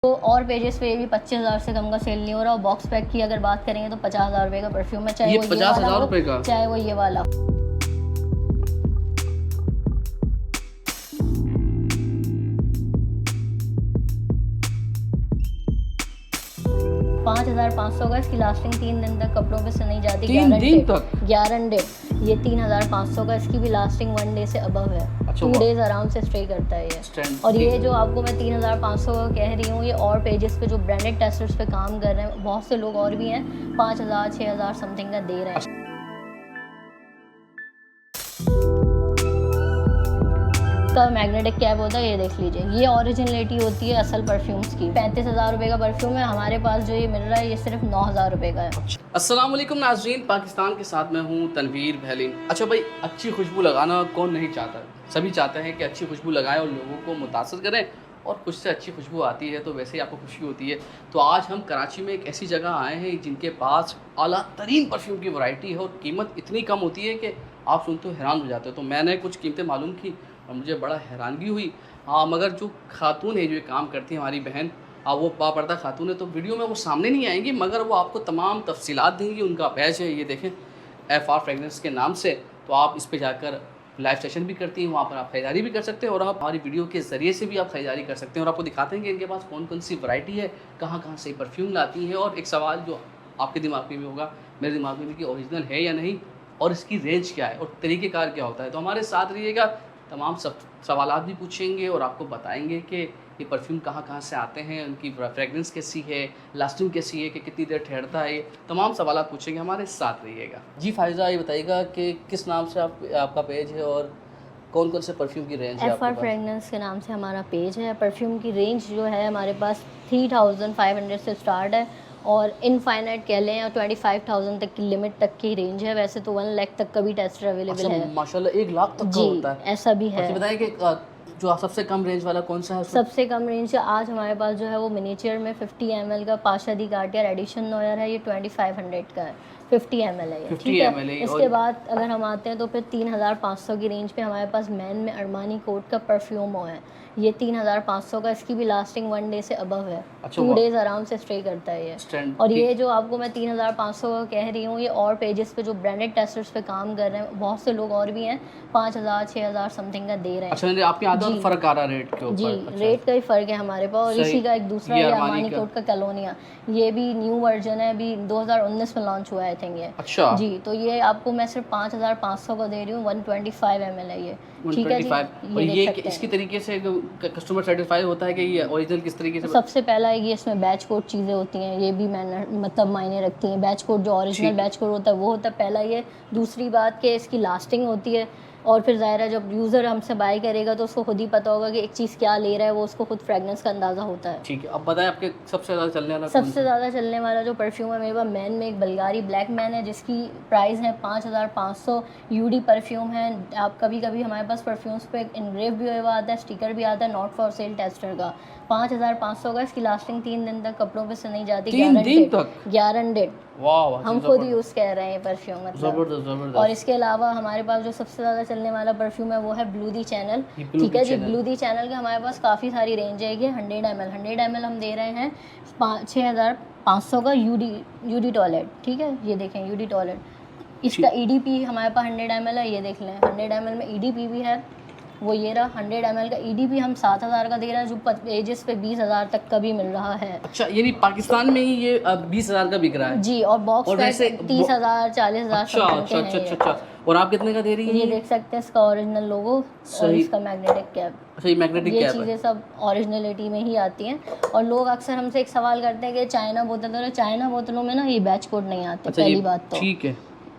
तो और पेजेस पे ये भी 25,000 से कम का सेल नहीं हो रहा। और बॉक्स पैक की अगर बात करेंगे तो 50,000 रुपये का परफ्यूम है, चाहे ये वो ये 50,000 वाला हो रुपये का? चाहे वो ये वाला हो। 5,500 का, इसकी लास्टिंग 3 दिन तक कपड़ों पे से नहीं जाती। 3 दिन तक? गारंटेड। ये 3,500 का, इसकी भी लास्टिंग 1 डे से अबव है। अच्छा, 2 डेज आराम से स्टे करता है ये। और ये जो आपको मैं 3,500 का कह रही हूँ, ये और पेजेस पे जो ब्रांडेड टेस्टर्स पे काम कर रहे हैं, बहुत से लोग और भी हैं, 5,000 6,000 समथिंग का दे रहे हैं। का मैग्नेटिक कैप होता है, ये देख लीजिए, ये ओरिजिनलिटी होती है असल परफ्यूम्स की। 35,000 रुपये का परफ्यूम है, हमारे पास जो ये मिल रहा है ये सिर्फ 9,000 रुपये का है। अस्सलाम वालेकुम नाज़रीन, पाकिस्तान के साथ मैं हूँ तनवीर बहलीन। अच्छा भाई, अच्छी खुशबू लगाना कौन नहीं चाहता? सभी चाहते हैं कि अच्छी खुशबू लगाएं और लोगों को मुतासर करें, और कुछ से अच्छी खुशबू आती है तो वैसे ही आपको खुशी होती है। तो आज हम कराची में एक ऐसी जगह आए हैं जिनके पास आला तरीन परफ्यूम की वैरायटी है और कीमत इतनी कम होती है कि आप सुनते हो हैरान हो जाते हो। तो मैंने कुछ कीमतें मालूम की और मुझे बड़ा हैरानगी हुई। हाँ, मगर जो खातून है, जो ये काम करती है हमारी बहन, वो बापर्दा खातून है, तो वीडियो में वो सामने नहीं आएंगी, मगर वो आपको तमाम तफसीलात देंगी। उनका पेज है, ये देखें, FR फ्रेगनेंस के नाम से। तो आप इस पे जाकर लाइव सेशन भी करती हैं, वहाँ पर आप ख़रीदारी भी कर सकते हैं और आप हमारी वीडियो के ज़रिए से भी आप ख़रीदारी कर सकते हैं। और आपको दिखाते हैं कि इनके पास कौन कौन सी वैरायटी है, कहाँ कहाँ से परफ्यूम लाती हैं। और एक सवाल जो आपके दिमाग में भी होगा, मेरे दिमाग में भी, कि ओरिजिनल है या नहीं, और इसकी रेंज क्या है और तरीक़ेकार क्या होता है। तो हमारे साथ रहिएगा, तमाम सब सवालात भी पूछेंगे और आपको बताएंगे कि ये परफ्यूम कहाँ कहाँ से आते हैं, उनकी फ्रेगनेंस कैसी है, लास्टिंग कैसी है, कि कितनी देर ठहरता है, तमाम सवालात पूछेंगे। हमारे साथ रहिएगा। जी फायज़ा, ये बताइएगा कि किस नाम से आपका पेज है और कौन कौन से परफ्यूम की रेंज है? FR फ्रेगनेंस के नाम से हमारा पेज है। परफ्यूम की रेंज जो है हमारे पास 3,500 से स्टार्ट है और इनफाइनाइट कह लें, और 25,000 तक की लिमिट तक की रेंज है। वैसे तो 1 लाख तक का भी टेस्टर अवेलेबल है। माशाल्लाह, 1 लाख तक का होता है? ऐसा भी है। बताइए कि जो सबसे कम रेंज वाला कौन सा है? सबसे कम रेंज आज हमारे पास जो है वो मिनीचर में 50 ml का पाशा दी कार्टियर एडिशन नोयर है। ये 2500 का है, 50 ml है ये, ठीक है। इसके बाद अगर हम आते हैं तो फिर 3,500 की रेंज पे हमारे पास मैन में अरमानी कोट का परफ्यूम है। ये 3,500 का, इसकी भी लास्टिंग 1 डे से अबव है। 2 डेज आराम से स्टे करता है ये। और ये जो आपको मैं 3,500 का कह रही हूँ, ये और पेजेस पे जो ब्रांडेड टेस्टर्स पे काम कर रहे हैं, बहुत से लोग और भी हैं, 5,000 6,000 समथिंग का दे रहे हैं। अच्छा, आपके आदत फर्क आ रहा है रेट के ऊपर? जी, रेट का ही फ़र्क है हमारे पास। और इसी का एक दूसरा ये अरमानी कोट का कलोनिया, ये भी न्यू वर्जन है, अभी 2019 में लॉन्च हुआ है, आई थिंक ये। अच्छा जी, तो ये आपको मैं सिर्फ 5,500 का दे रही हूँ। 125 ml है ये, ठीक है जी। और ये इसकी तरीके से कस्टमर सेटिस्फाई होता है कि ये ओरिजिनल किस तरीके से? सबसे पहला है कि इसमें बैच कोड चीज़ें होती हैं, ये भी मैंने मतलब मायने रखती हैं। बैच कोड जो ओरिजिनल बैच कोड होता है वो होता है पहला ये। दूसरी बात कि इसकी लास्टिंग होती है, और फिर ज़ाहिर है जब यूज़र हमसे बाय करेगा तो उसको खुद ही पता होगा कि एक चीज़ क्या ले रहा है, वो उसको खुद फ्रेगनेंस का अंदाज़ा होता है। ठीक है, अब बताएं आपके सबसे ज़्यादा चलने वाला? सबसे ज़्यादा चलने वाला जो परफ्यूम है मेरे पास मैन में एक बल्गारी ब्लैक मैन है, जिसकी प्राइस है 5,500। यूडी परफ्यूम है। आप कभी कभी हमारे पास परफ्यूम्स पे इनग्रेव भी हुआ आता है, स्टिकर भी आता है, नॉट फॉर सेल टेस्टर का। 5,500 का, इसकी लास्टिंग 3 दिन तक कपड़ों पे से नहीं जाती। 3 दिन तक? गारंटेड। वाह, हम खुद यूज़ कर रहे हैं परफ्यूम, मतलब जबरदस्त। और इसके अलावा हमारे पास जो सबसे ज़्यादा चलने वाला परफ्यूम है वो है ब्लू दी चैनल, ठीक है जी। ब्लू दी चैनल के हमारे पास काफ़ी सारी रेंज है। ये 100 ml हम दे रहे हैं 6,500 का। यूडी टॉयलेट, ठीक है, ये देखें, यूडी टॉयलेट। इसका EDP हमारे पास 100 ml है, ये देख लें। 100 ml में EDP भी है, वो ये रहा। 100 ml का EDP हम 7,000 का दे रहे हैं, जो पेजेस पे 20,000 तक का भी मिल रहा है। अच्छा, यानी पाकिस्तान में ही ये 20,000 का बिक रहा है? जी, और बॉक्स पैक 30,000 40,000। अच्छा। और आप कितने का दे रही हैं? ये देख सकते हैं, इसका ओरिजिनल लोगो और इसका मैग्नेटिक कैप। सही, मैग्नेटिक कैप है। ये चीज़ें सब ओरिजिनलिटी में ही आती हैं। और लोग अक्सर हमसे एक सवाल करते हैं कि चाइना बोतलों में ना ये बैच कोड नहीं आते। पहली बात तो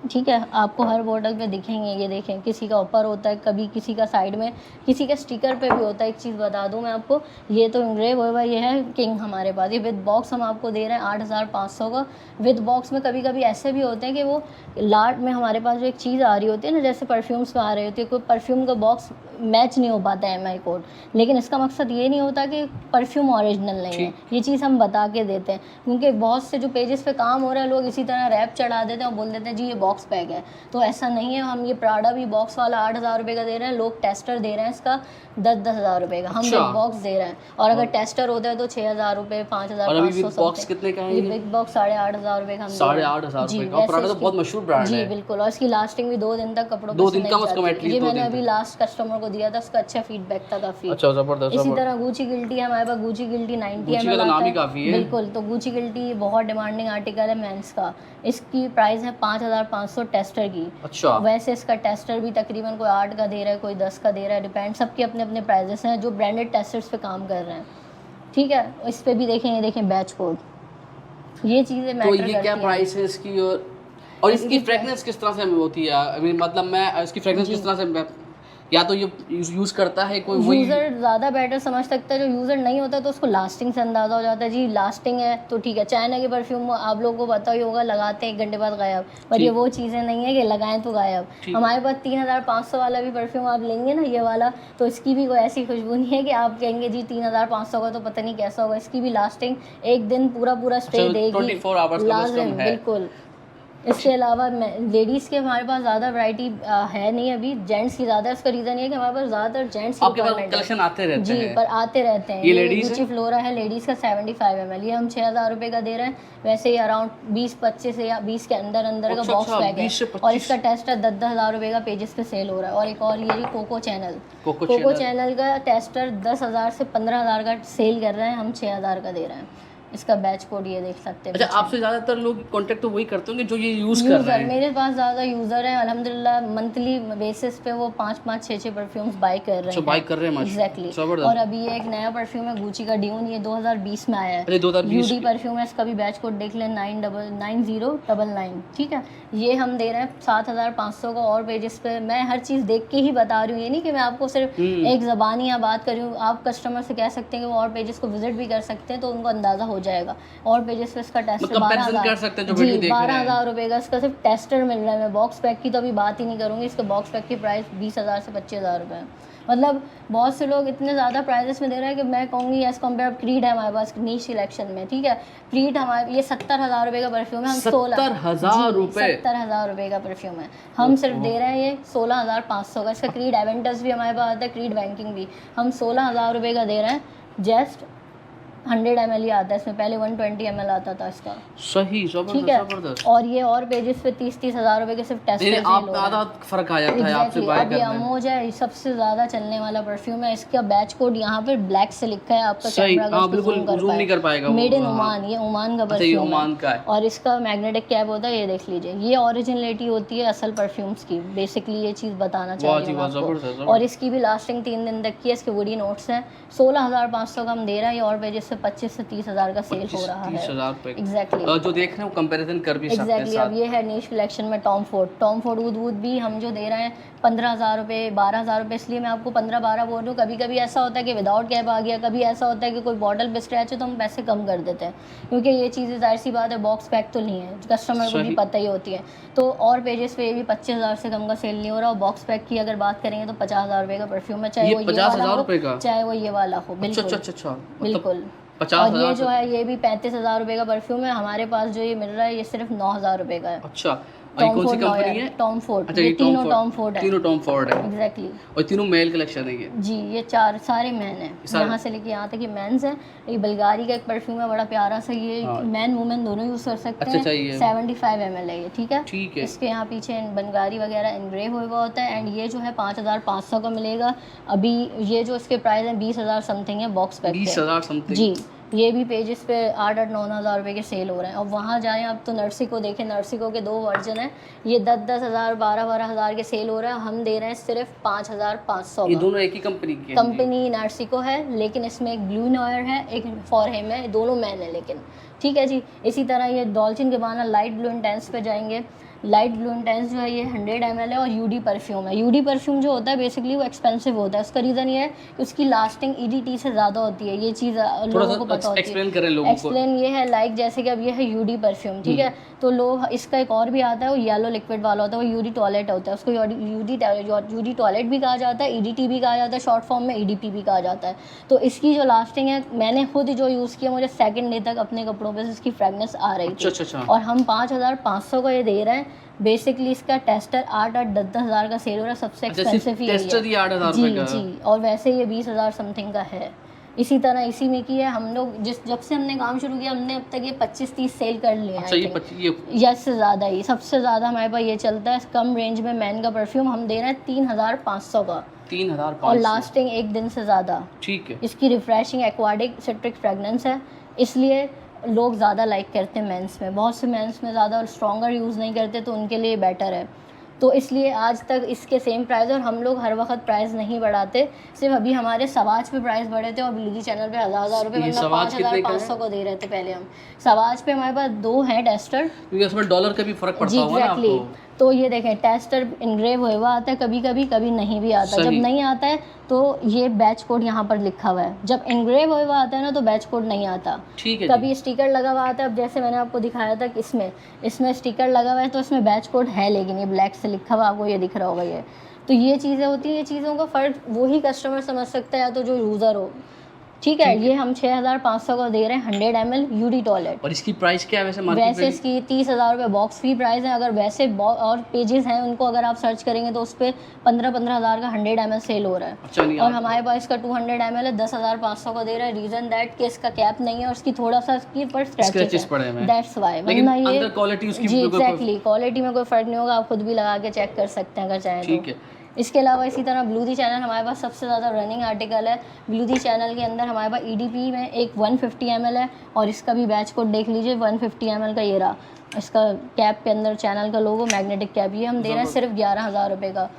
ठीक है, आपको हर बोतल पे दिखेंगे, ये देखें, किसी का ऊपर होता है, कभी किसी का साइड में, किसी के स्टिकर पे भी होता है। एक चीज़ बता दूं मैं आपको, ये तो इंग्रेव हुआ ये है किंग हमारे पास। ये विद बॉक्स हम आपको दे रहे हैं 8,500 का। विद बॉक्स में कभी कभी ऐसे भी होते हैं कि वो लाट में हमारे पास जो एक चीज़ आ रही होती है ना, जैसे परफ्यूम्स में आ रही होती है, कोई परफ्यूम का बॉक्स मैच नहीं हो पाता है MI कोड, लेकिन इसका मकसद ये नहीं होता कि परफ्यूम ओरिजिनल नहीं है। ये चीज़ हम बता के देते हैं, क्योंकि बहुत से जो पेजेस पे काम हो रहा है, लोग इसी तरह रैप चढ़ा देते हैं और बोल देते हैं जी ये बॉक्स पैक है। तो ऐसा नहीं है, हम ये प्राडा भी बॉक्स वाला 8,000 रुपये का दे रहे हैं, लोग टेस्टर दे रहे हैं इसका 10,000 रुपये का, हम अच्छा। बिग बॉक्स दे रहे हैं। और अगर टेस्टर होता है तो 6,000 रुपये, 5,500 बॉक्स कितने का है? जी बिग बॉक्स 8,500 रुपये का हम 8,500 रुपये का। प्राडा तो बहुत मशहूर ब्रांड है। जी बिल्कुल, और इसकी लास्टिंग भी 2 दिन तक कपड़ों 2 दिन कम से कम एटलीस्ट। ये मैंने अभी लास्ट कस्टमर को दिया था, उसका अच्छा फीडबैक था काफी। अच्छा जबरदस्त। इसी तरह गुची गिल्टी है हमारे पास, गुची गिल्टी 90 गुची का तो नाम ही काफी है। बिल्कुल, तो गुची गिल्टी बहुत डिमांडिंग आर्टिकल है मेंस का। इसकी प्राइस है 5,500 टेस्टर की। अच्छा। वैसे इसका टेस्टर भी तकरीबन कोई 8 का दे रहा है, कोई 10 का दे रहा है, डिपेंड, सबके अपने अपने प्राइजेस हैं जो ब्रांडेड टेस्टर्स पे काम कर रहे हैं। ठीक है, इस पे भी देखें, ये देखें बैच कोड, ये चीज़ें मैटर करती हैं। तो ये क्या प्राइस है इसकी और इसकी फ्रेगनेंस किस तरह से होती है? आई मीन मतलब मैं इसकी फ्रेगनेंस किस तरह से, या तो ये यूज़ करता है कोई वही यूज़र ज़्यादा बेटर समझ सकता है, जो यूज़र नहीं होता तो उसको लास्टिंग से अंदाज़ा हो जाता है। जी लास्टिंग है तो ठीक है, चाइना के परफ्यूम आप लोगों को पता ही होगा, लगाते हैं 1 घंटे बाद गायब, पर ये वो चीज़ें नहीं है कि लगाएं तो गायब। हमारे पास 3,500 वाला भी परफ्यूम आप लेंगे ना, ये वाला, तो इसकी भी कोई ऐसी खुशबू नहीं है कि आप कहेंगे जी 3,500 का तो पता नहीं कैसा होगा। इसकी भी लास्टिंग 1 दिन पूरा स्टे देगी, लाजिम, बिल्कुल। इसके अलावा लेडीज़ के हमारे पास ज़्यादा वैरायटी है नहीं अभी, जेंट्स की ज़्यादा है। उसका रीज़न ये है कि हमारे पास ज़्यादातर जेंट्स की कलेक्शन आते रहते जी हैं। पर आते रहते हैं। ये गुची फ्लोरा है लेडीज़ का 75 ml, ये हम 6,000 रुपये का दे रहे हैं। वैसे ही अराउंड 20-25 या 20 के अंदर का बॉक्स पैक है, और इसका टेस्टर 10,000 रुपये का पेजेस पे सेल हो रहा है। और एक और ये कोको चैनल का टेस्टर 10,000 से 15,000 का सेल कर रहे हैं, हम 6,000 का दे रहे हैं। इसका बैच कोड ये देख सकते हैं। अच्छा, आपसे ज़्यादातर लोग कांटेक्ट तो वही करते होंगे जो ये यूज़ कर रहे हैं? मेरे पास ज़्यादा यूज़र हैं अल्हम्दुलिल्लाह, मंथली बेसिस पे वो 5-5, 6-6 परफ्यूम्स बाय कर रहे हैं। बाय कर रहे हैं एग्जैक्टली। और अभी ये एक नया परफ्यूम है गुची का ड्यून, ये 2020 में आया है। 2020 यूडी परफ्यूम है, इसका भी बैच कोड देख लें 9099। ठीक है, ये हम दे रहे हैं 7,500 का। और पेजेस पे मैं हर चीज़ देख के ही बता रही हूँ, ये नहीं कि मैं आपको सिर्फ एक ज़बानी या बात कर रही हूँ। आप कस्टमर से कह सकते हैं कि वो और पेजेस को विजिट भी कर सकते हैं, तो उनको अंदाज़ा हो जाएगा। और पेजेस पे इसका टेस्टर 12,000 रुपये का इसका सिर्फ टेस्टर मिल रहा है। मैं बॉक्स पैक की तो अभी बात ही नहीं करूँगी, इसके बॉक्स पैक की प्राइस 20,000 से 25,000 रुपये है। मतलब बहुत से लोग इतने ज़्यादा प्राइजेस में दे रहे हैं कि मैं कहूँगी एज़ कम्पेयर क्रीड है हमारे पास नीश सिलेक्शन में। ठीक है, क्रीड हमारे ये 70,000 रुपये का परफ्यूम है, हम 70,000 रुपये का परफ्यूम है, हम सिर्फ दे रहे हैं ये 16,500 का। इसका क्रीड एवेंटस भी हमारे पास आता है, क्रीड बैंकिंग भी, हम 16,000 रुपये का दे रहे हैं। जस्ट 100 ml ही आता है इसमें, पहले 120 ml आता था इसका। सही, ठीक है। और ये और पेजेस पे 30-30 हज़ार रुपए के सिर्फ टेस्टर आधा फर्क आ जाता है आपसे बाय करने में। अमोज है, सबसे ज्यादा चलने वाला परफ्यूम है। इसका बैच कोड यहाँ पे ब्लैक से लिखा है, आपका कैमरा बिल्कुल जूम नहीं कर पाएगा। मेड इन ओमान, ये ओमान का परफ्यूम है। और इसका मैग्नेटिक कैप होता है, ये देख लीजिए, ये ओरिजिनलिटी होती है असल परफ्यूम्स की। बेसिकली ये चीज़ बताना चाहिए आपको। और इसकी भी लास्टिंग 3 दिन तक की है। इसके वुडी नोट्स हैं। 16,500 का हम दे रहे हैं, और पेजेस से 25 से 30,000 का सेल हो रहा है। 30,000 पे एग्जैक्टली। जो देख रहे हैं वो कंपैरिजन कर भी सकते हैं। एग्जैक्टली। अब ये है नीश कलेक्शन में टॉम फोर्ड वुड भी हम जो दे रहे हैं 15,000 रुपये, 12,000 रुपये। इसलिए मैं आपको 15-12 बोल रही हूँ। कभी कभी ऐसा होता है कि विदाउट कैप आ गया, कभी ऐसा होता है कि कोई बॉटल पे स्क्रैच है तो हम पैसे कम कर देते हैं, क्योंकि ये चीज़ें जाहिर सी बात है बॉक्स पैक तो नहीं है, कस्टमर को भी पता ही होती है। तो और पेजेस पे ये भी 25,000 से कम का सेल नहीं हो रहा। और बॉक्स पैक की अगर बात करेंगे तो 50,000 रुपये का परफ्यूम है, चाहे वो ये वाला हो चाहे वो ये वाला हो। बिल्कुल बिल्कुल। और ये जो है ये भी 35,000 रुपये का परफ्यूम है। हमारे पास जो ये मिल रहा है ये सिर्फ 9,000 रुपये का है। अच्छा, कौन सी कंपनी है? Tom Ford. अच्छा, ये तीनों टॉम फोर्ड है। तीनों टॉम फोर्ड है। एग्जैक्टली। और तीनों मेल कलेक्शन है ये? जी, ये 4 सारे मैन हैं, यहाँ से लेके यहाँ तक ये मेंस हैं। ये बल्गारी का एक परफ्यूम है, बड़ा प्यारा सा, ये मैन वुमेन दोनों यूज़ कर सकते हैं। 75 ml है ये। ठीक है। इसके यहाँ पीछे बल्गारी वगैरह इनग्रेव हुआ होता है। एंड ये जो है 5,500 का मिलेगा। अभी ये जो इसके प्राइस है 20,000 समथिंग है बॉक्स पैक। 20,000 समथिंग। जी, ये भी पेजेस पे 8-9 हज़ार रुपये के सेल हो रहे हैं। और वहाँ जाएं आप तो नर्सिको देखें, नर्सिको के 2 वर्जन हैं, ये 10-10 हज़ार 12-12 हज़ार के सेल हो रहे हैं। हम दे रहे हैं सिर्फ 5,500। ये दोनों एक ही कंपनी की? कंपनी नर्सिको है, लेकिन इसमें एक ब्लू नॉयर है, एक फॉर हिम है, दोनों मैन है लेकिन। ठीक है जी। इसी तरह ये डॉल्चिन गैबाना लाइट ब्लू इंटेंस पे जाएंगे। लाइट ब्लू इंटेंस जो है ये 100 ml है और यूडी परफ्यूम है। यूडी परफ्यूम जो होता है बेसिकली वो एक्सपेंसिव होता है। उसका रीज़न ये है कि उसकी लास्टिंग ईडीटी से ज़्यादा होती है। ये चीज़ लोगों को पता होती है। एक्सप्लेन करें लोगों को। एक्सप्लेन ये है लाइक जैसे कि अब ये है यूडी परफ्यूम। ठीक है, तो लोग इसका एक और भी आता है, वो येलो लिक्विड वाला होता है, वो यूडी टॉयलेट होता है। उसको यूडी टॉयलेट भी कहा जाता है, ईडीटी भी कहा जाता है, शॉर्ट फॉर्म में ईडीपी भी कहा जाता है। तो इसकी जो लास्टिंग है, मैंने खुद जो यूज़ किया, मुझे 2nd डे तक अपने कपड़ों पर इसकी फ्रेगनेंस आ रही थी। अच्छा। और हम 5,500 का ये दे रहे हैं। बेसिकली इसका टेस्टर 8-10 हज़ार का सेल हो रहा है, सबसे एक्सपेंसिव ही टेस्टर ही 8,000 जी रुपए का। जी, और वैसे ये 20,000 समथिंग का है। इसी तरह इसी में की है, हम लोग जब से हमने काम शुरू किया हमने अब तक ये 25-30 सेल कर लिए हैं। अच्छा, ये यस से ज़्यादा ही, सबसे ज़्यादा हमारे पास ये चलता है कम रेंज में मैन का परफ्यूम हम दे रहे हैं 3,500 का, 3,500 और लास्टिंग 1 दिन से ज़्यादा। ठीक है। इसकी रिफ्रेशिंग एक्वाटिक सिट्रिक फ्रेगनेंस है, इसलिए लोग ज़्यादा लाइक करते हैं मेंस में। बहुत से मेंस में ज़्यादा स्ट्रॉन्गर यूज़ नहीं करते तो उनके लिए बेटर है। तो इसलिए आज तक इसके सेम प्राइस, और हम लोग हर वक्त प्राइस नहीं बढ़ाते, सिर्फ अभी हमारे सवाज पे प्राइस बढ़े थे और ब्लूजी चैनल पे 1,000 रुपये, मतलब 5,500 को दे रहे थे पहले हम। सवाज पे हमारे पास 2 हैं टेस्टर, क्योंकि उसमें डॉलर का भी फर्क पड़ता होगा ना आपको। तो ये देखें टेस्टर इनग्रेव हुआ आता है, कभी कभी कभी नहीं भी आता। जब नहीं आता है तो ये बैच कोड यहाँ पर लिखा हुआ है, जब इनग्रेव हुआ आता है ना तो बैच कोड नहीं आता। ठीक है। कभी स्टिकर लगा हुआ आता है, अब जैसे मैंने आपको दिखाया था कि इसमें स्टिकर लगा हुआ है तो इसमें बैच कोड है, लेकिन ये ब्लैक से लिखा हुआ आपको ये दिख रहा होगा ये। तो ये चीज़ें होती हैं, ये चीज़ों का फ़र्क वही कस्टमर समझ सकता है या तो जो यूज़र हो। ठीक है, ये हम 6,500 का दे रहे हैं 100 ml यूडी टॉयलेट। और इसकी प्राइस क्या है वैसे मार्केट में? वैसे इसकी 30,000 रुपये बॉक्स फ्री प्राइस है। अगर वैसे और पेजेस हैं उनको अगर आप सर्च करेंगे तो उस पर 15-15 हज़ार का 100 ml सेल हो रहा है। अच्छा, और हमारे पास इसका 200 ml है, 10,500 का दे रहा है। रीज़न दैट कि इसका कैप नहीं है और इसकी थोड़ा सा इसकी पर स्क्रैचेस पड़े हैं, दैट्स वाई। वरना ये जी एग्जैक्टली क्वालिटी में कोई फ़र्क नहीं होगा, आप खुद भी लगा के चेक कर सकते हैं अगर चाहें तो। ठीक है। इसके अलावा इसी तरह ब्लूजी चैनल हमारे पास सबसे ज़्यादा रनिंग आर्टिकल है। ब्लूजी चैनल के अंदर हमारे पास EDP में एक 150 ml है, और इसका भी बैच कोड देख लीजिए 150 ml का ये रहा। इसका कैप के अंदर चैनल का लोगो, मैग्नेटिक कैप, ये हम दे रहे हैं सिर्फ 11,000 रुपये का।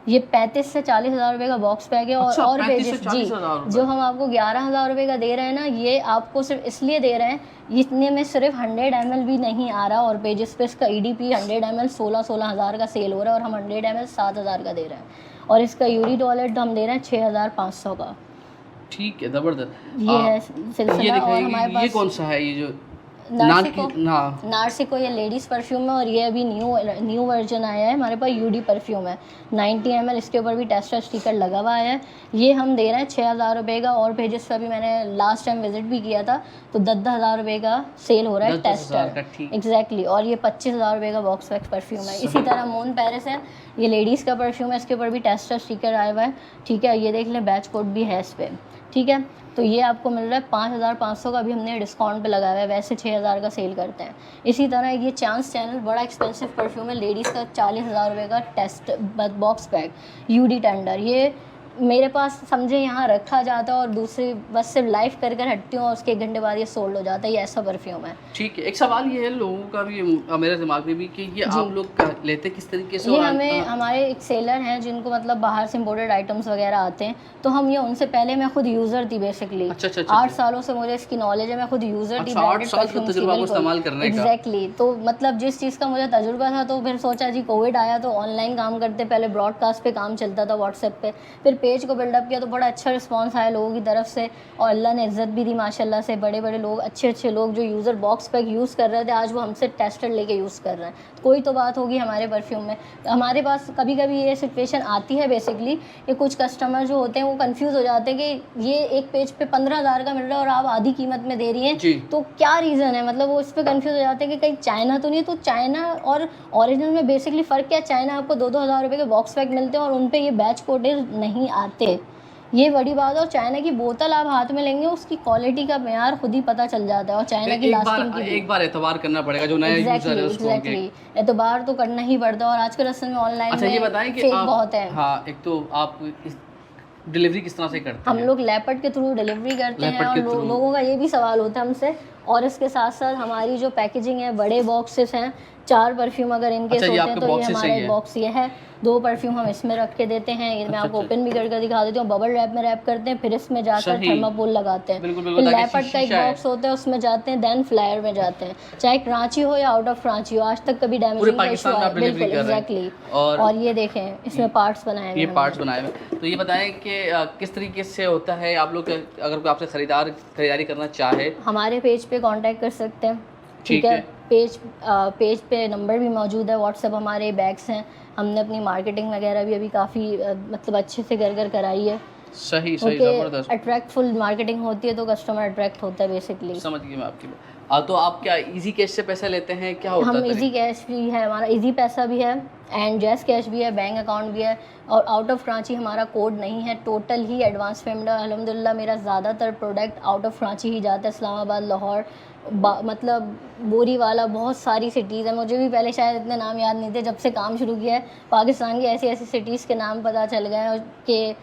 ये 35 से 40,000 रुपये का बॉक्स पैक है। अच्छा, और पेजेस जी जो हम आपको 11,000 रुपये का दे रहे हैं ना, ये आपको सिर्फ इसलिए दे रहे हैं, इतने में सिर्फ 100 ml भी नहीं आ रहा, और पेजेस पे इसका EDP 100 ml 16 हज़ार का सेल हो रहा है, और हम 100 ml 7,000 का दे रहे हैं। और इसका यूडी टॉयलेट हम दे रहे हैं 6,500 का। ठीक है, ज़बरदस्त। ये है सिलसिला। और हमारे पास ये कौन सा है? ये जो नार्सिको ये लेडीज़ परफ्यूम है, और ये अभी न्यू वर्जन आया है हमारे पास, यूडी परफ्यूम है 90 ml। इसके ऊपर भी टेस्टर स्टिकर लगा हुआ है। ये हम दे रहे हैं 6,000 रुपये का, और पेजेस पर भी मैंने लास्ट टाइम विजिट भी किया था तो 10,000 रुपये का सेल हो रहा है टेस्टर। एग्जैक्टली। और ये 25,000 रुपये का बॉक्स वैक्स परफ्यूम है। इसी तरह मून पेरिस है, ये लेडीज़ का परफ्यूम है, इसके ऊपर भी टेस्टर स्टिकर आया हुआ है। ठीक है, ये देख लें, बैच कोड भी है इस पर। ठीक है, तो ये आपको मिल रहा है 5,500 का, भी हमने डिस्काउंट पे लगाया हुआ है, वैसे 6,000 का सेल करते हैं। इसी तरह ये चांस चैनल बड़ा एक्सपेंसिव परफ्यूम है, लेडीज़ का 40,000 रुपये का टेस्ट बॉक्स पैक यूडी टेंडर। ये मेरे पास समझे यहाँ रखा जाता है और दूसरी बस सिर्फ लाइव कर हटती हूँ और उसके 1 घंटे बाद ये सोल्ड हो जाता है। ये ऐसा परफ्यूम है। ठीक है, एक सवाल ये है लोगों का भी, मेरे दिमाग में भी, कि ये आप लोग लेते किस तरीके से? ये हमें हमारे एक सेलर हैं जिनको मतलब बाहर से इम्पोर्टेड आइटम्स वगैरह आते हैं, तो हम ये उनसे पहले, मैं खुद यूज़र थी बेसिकली। अच्छा, 8 सालों से मुझे इसकी नॉलेज है, मैं खुद यूज़र थी एग्जैक्टली। तो मतलब जिस चीज़ का मुझे तजुर्बा था, तो फिर सोचा जी कोविड आया तो ऑनलाइन काम करते, पहले ब्रॉडकास्ट पे काम चलता था व्हाट्सएप पे, फिर पेज को बिल्डअप किया तो बड़ा अच्छा रिस्पांस आया लोगों की तरफ से, और अल्लाह ने इज्जत भी दी माशाल्लाह से। बड़े बड़े लोग, अच्छे लोग जो यूज़र बॉक्स पैक यूज़ कर रहे थे, आज वो हमसे टेस्टर लेके यूज़ कर रहे हैं। कोई तो बात होगी हमारे परफ्यूम में। हमारे पास कभी कभी ये सिचुएशन आती है बेसिकली कि कुछ कस्टमर जो होते हैं वो कंफ्यूज हो जाते हैं कि ये एक पेज पे 15,000 का मिल रहा है और आप आधी कीमत में दे रही हैं, तो क्या रीज़न है? मतलब वो इस पर कंफ्यूज हो जाते हैं कि कहीं चाइना तो नहीं। तो चाइना और ओरिजिनल में बेसिकली फ़र्क क्या है? चाइना आपको 2-2 हज़ार रुपये के बॉक्स पैक मिलते हैं और उन पर ये बैच कोडेज नहीं आते, ये बड़ी बात है। और चाइना की बोतल आप हाथ में लेंगे, उसकी क्वालिटी का मेयार खुद ही पता चल जाता है, और चाइना की लास्टिंग की एक बार एतबार करना पड़ेगा जो नया यूजर है उसको। एतबार तो करना ही पड़ता है, और आजकल असल में ऑनलाइन अच्छा, ये बताएं कि आप बहुत है। हाँ, एक तो आप डिलीवरी किस तरह से करते हैं? हम लोग लैपट के थ्रू डिलीवरी करते हैं, और लोगों का ये भी सवाल होता है हमसे। और इसके साथ साथ हमारी जो पैकेजिंग है, बड़े बॉक्सेस हैं, 4 परफ्यूम अगर इनके होते हैं तो ये हमारा एक बॉक्स ये है, 2 परफ्यूम हम इसमें रख के देते हैं। ये मैं आपको ओपन भी करके दिखा देती हूँ। बबल रैप में रैप करते हैं, फिर इसमें जाकर थर्माकोल लगाते हैं। फिर लैपट का एक बॉक्स होता है, उसमें जाते हैं, देन फ्लायर में जाते हैं, चाहे कराची हो या आउट ऑफ कराची हो। आज तक कभी डैमेजिंग का इशू आया बिल्कुल एग्जैक्टली। और ये देखें, इसमें पार्ट्स बनाए हैं, ये पार्ट्स बनाए हुए। तो ये बताएं कि किस तरीके से होता है, आप लोग अगर कोई आपसे खरीदारी करना चाहे, हमारे पेज पे कांटेक्ट कर सकते हैं। ठीक है, पेज पे नंबर भी मौजूद है, व्हाट्सएप हमारे बैग्स हैं। हमने अपनी मार्केटिंग वगैरह भी अभी काफ़ी मतलब अच्छे से कर कराई है। सही सही, जबरदस्त। अट्रैक्टफुल मार्केटिंग होती है तो कस्टमर अट्रैक्ट होता है बेसिकली। समझ गई मैं आपकी बात। तो आप क्या इजी कैश से पैसे लेते हैं, क्या होता है? हम इजी कैश भी है, हमारा इजी पैसा भी है एंड जैस कैश भी है, बैंक अकाउंट भी है, और आउट ऑफ कराची हमारा कोड नहीं है, टोटल ही एडवांस पेमेंट है। अल्हम्दुलिल्लाह मेरा ज़्यादातर प्रोडक्ट आउट ऑफ कराची ही जाता है, इस्लामाबाद, लाहौर, मतलब बोरी वाला, बहुत सारी सिटीज़ हैं। मुझे भी पहले शायद इतने नाम याद नहीं थे, जब से काम शुरू किया है पाकिस्तान की ऐसी ऐसी सिटीज़ के नाम पता चल गए हैं कि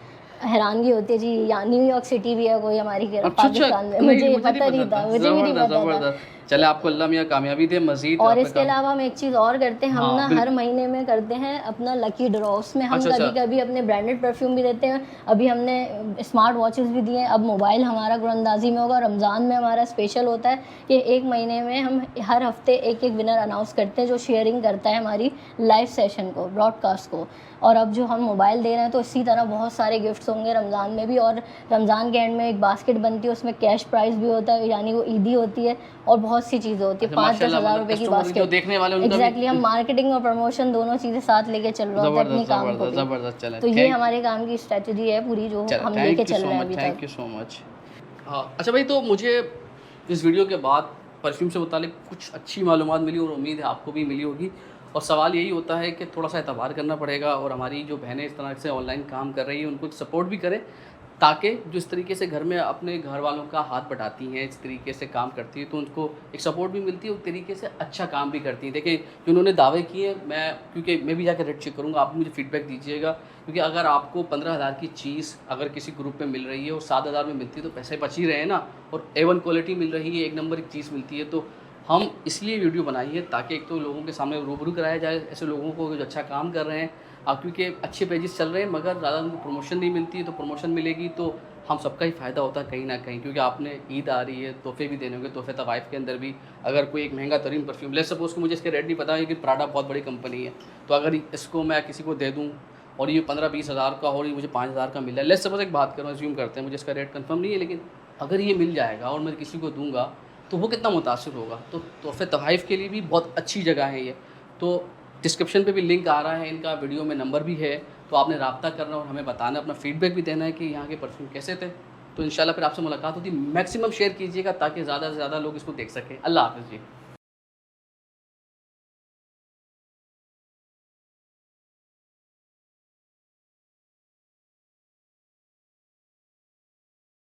हैरानगी होती है जी। या न्यूयॉर्क सिटी भी है कोई हमारी पाकिस्तान में, मुझे पता नहीं था, मुझे भी नहीं पता था। चले आपको अल्लाह मियां कामयाबी दे मजीद। और इसके अलावा हम एक चीज़ और करते हैं, हम ना हर महीने में करते हैं अपना लकी ड्रॉ। उसमें हम कभी कभी अपने ब्रांडेड परफ्यूम भी देते हैं, अभी हमने स्मार्ट वॉचेस भी दिए हैं, अब मोबाइल हमारा गुरंदाजी में होगा। रमज़ान में हमारा स्पेशल होता है कि एक महीने में हम हर हफ्ते एक एक विनर अनाउंस करते हैं जो शेयरिंग करता है हमारी लाइव सेशन को, ब्रॉडकास्ट को। और अब जो हम मोबाइल दे रहे हैं तो इसी तरह बहुत सारे गिफ्ट्स होंगे रमज़ान में भी। और रमज़ान के एंड में एक बास्केट बनती है, उसमें कैश प्राइस भी होता है, यानी वो ईदी होती है, और बहुत सी चीज़ें होती है। 5-10 हज़ार रुपये की बास्केट। एग्जैक्टली, हम मार्केटिंग और प्रमोशन दोनों चीज़ें साथ लेके चल रहे होते हैं अपने काम को। जबरदस्त। तो ये हमारे काम की स्ट्रेटजी है पूरी जो हम लेके चल रहे हैं अभी तक। Thank you so much. हाँ अच्छा भाई, तो मुझे इस वीडियो के बाद परफ्यूम से मुतालिक कुछ अच्छी मालूमात मिली और उम्मीद है आपको भी मिली होगी। और सवाल यही होता है कि थोड़ा सा एतबार करना पड़ेगा, और हमारी जो बहनें इस तरह से ऑनलाइन काम कर रही हैं उनको सपोर्ट भी करें, ताकि जो इस तरीके से घर में अपने घर वालों का हाथ बटाती हैं, इस तरीके से काम करती है, तो उनको एक सपोर्ट भी मिलती है, उस तरीके से अच्छा काम भी करती हैं। देखिए जो उन्होंने दावे किए, क्योंकि मैं भी जाकर रेट चेक करूँगा, आप भी मुझे फीडबैक दीजिएगा। क्योंकि अगर आपको 15,000 की चीज़ अगर किसी ग्रुप में मिल रही है और 7,000 में मिलती है तो पैसे बच ही रहे हैं ना, और A1 क्वालिटी मिल रही है, एक नंबर की चीज़ मिलती है। तो हम इसलिए वीडियो बनाई है ताकि एक तो लोगों के सामने रूबरू कराया जाए ऐसे लोगों को जो अच्छा काम कर रहे हैं। क्योंकि अच्छे पेजेस चल रहे हैं मगर ज़्यादा उनको प्रमोशन नहीं मिलती है, तो प्रमोशन मिलेगी तो हम सबका ही फ़ायदा होता है कहीं ना कहीं। क्योंकि आपने ईद आ रही है, तोहफे भी देने होंगे, तोहफे तवाइफ के अंदर भी अगर कोई एक महंगा तरीन परफ्यूम ले, सपोज़ को मुझे इसके रेट नहीं पता है, लेकिन प्राडा बहुत बड़ी कंपनी है, तो अगर इसको मैं किसी को दे दूँ और ये 15-20 हज़ार का और ये मुझे 5,000 का मिल रहा है, लेट्स सपोज़ एक बात करूँ, अज्यूम करते हैं, मुझे इसका रेट कंफर्म नहीं है, लेकिन अगर ये मिल जाएगा और मैं किसी को दूंगा तो वो कितना मुतासिर होगा। तो तोहफे तोहाइफ के लिए भी बहुत अच्छी जगह है ये। तो डिस्क्रिप्शन पे भी लिंक आ रहा है इनका, वीडियो में नंबर भी है, तो आपने रब्ता करना और हमें बताना, अपना फीडबैक भी देना है कि यहाँ के परफ्यूम कैसे थे। तो इंशाल्लाह फिर आपसे मुलाकात होती, मैक्सिमम शेयर कीजिएगा ताकि ज़्यादा से ज़्यादा लोग इसको देख सकें। अल्लाह हाफ़िज़ जी।